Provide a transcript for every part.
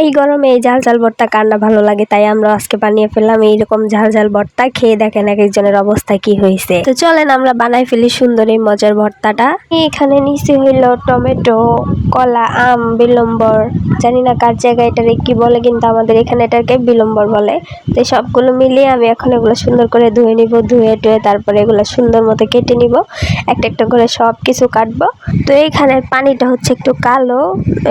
এই গরমে এই ঝাল ঝাল ভর্তা কার না ভালো লাগে, তাই আমরা আজকে বানিয়ে ফেললাম এইরকম ঝাল ঝাল ভর্তা। খেয়ে দেখেন এক একজনের অবস্থা কি হয়েছে। তো চলেন আমরা বানাই ফেলি সুন্দর এই মজার ভর্তাটা। এখানে নিচে হইল টমেটো, কলা, আম, বিলম্বর, জানি না কার জায়গায় এটারে কি বলে, কিন্তু আমাদের এখানে এটাকে বিলম্বর বলে। তো সবগুলো মিলিয়ে আমি এখন এগুলো সুন্দর করে ধুয়ে নিব, ধুয়ে টুয়ে তারপরে এগুলো সুন্দর মতো কেটে নিব, একটা একটা করে সব কিছু কাটবো। তো এইখানে পানিটা হচ্ছে একটু কালো,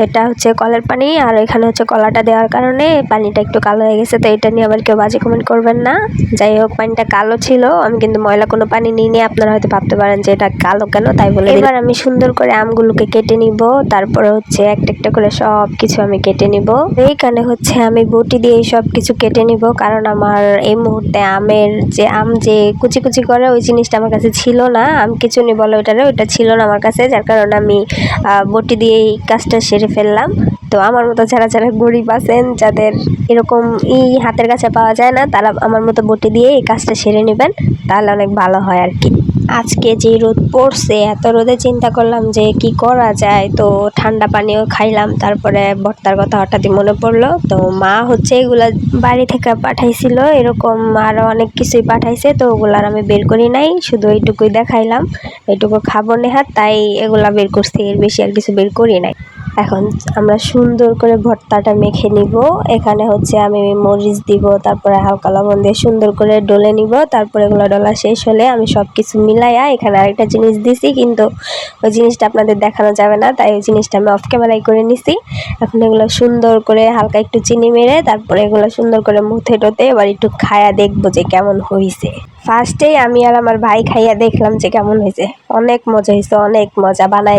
এটা হচ্ছে কলের পানি, আর এখানে হচ্ছে কলাটা দেওয়ার কারণে পানিটা একটু কালো হয়ে গেছে। তো এটা নিয়ে আবার কেউ বাজে কমেন্ট করবেন না। যাই হোক, পানিটা কালো ছিল, আমি কিন্তু ময়লা কোনো পানি নিয়ে আপনারা হয়তো ভাবতে পারেন যে এটা কালো কেন, তাই বলে এবার আমি সুন্দর করে আমগুলোকে কেটে নিব, তারপরে হচ্ছে একটা একটা করে সব কিছু আমি কেটে নিব। এইখানে হচ্ছে আমি বটি দিয়ে সব কিছু কেটে নিব, কারণ আমার এই মুহূর্তে আমের যে আম যে কুচি কুচি করে ওই জিনিসটা আমার কাছে ছিল না, আম কিচুনি বলে ওইটা ছিল না আমার কাছে, যার কারণে আমি বটি দিয়ে এই কাজটা সেরে ফেললাম। তো আমার মতো যারা যারা গরিব আছেন, যাদের এরকম হাতের কাছে পাওয়া যায় না, তারা আমার মতো বটি দিয়ে এই কাজটা সেরে নেবেন, তাহলে অনেক ভালো হয় আর কি। আজকে যে রোদ পড়ছে, এত রোদে চিন্তা করলাম যে কি করা যায়, তো ঠান্ডা পানিও খাইলাম, তারপরে ভর্তার কথা হঠাৎই মনে পড়লো। তো মা হচ্ছে এগুলা বাড়ি থেকে পাঠাইছিল, এরকম আরও অনেক কিছুই পাঠাইছে, তো ওগুলার আমি বের করি নাই, শুধু এইটুকুই দেখাইলাম, এইটুকু খাবো নেহাত, তাই এগুলা বের করছি, এর বেশি আর কিছু বের করি নাই। এখন আমরা সুন্দর করে ভর্তাটা মেখে নিব। এখানে হচ্ছে আমি মরিচ দিব, তারপরে হালকা লবণ দিয়ে সুন্দর করে ডলে নিব, তারপরে এগুলো ডলা শেষ হলে আমি সব কিছু মিলাইয়া এখানে আরেকটা জিনিস দিছি, কিন্তু ওই জিনিসটা আপনাদের দেখানো যাবে না, তাই ওই জিনিসটা আমি অফ ক্যামেরায় করে নিছি। এখন এগুলো সুন্দর করে হালকা একটু চিনি মেরে তারপরে এগুলো সুন্দর করে মুথে টোতে এবার একটু খায়া দেখবো যে কেমন হয়েছে। ফার্স্টেই আমি আর আমার ভাই খাইয়া দেখলাম যে কেমন হয়েছে। অনেক মজা হয়েছে, অনেক মজা। বানাই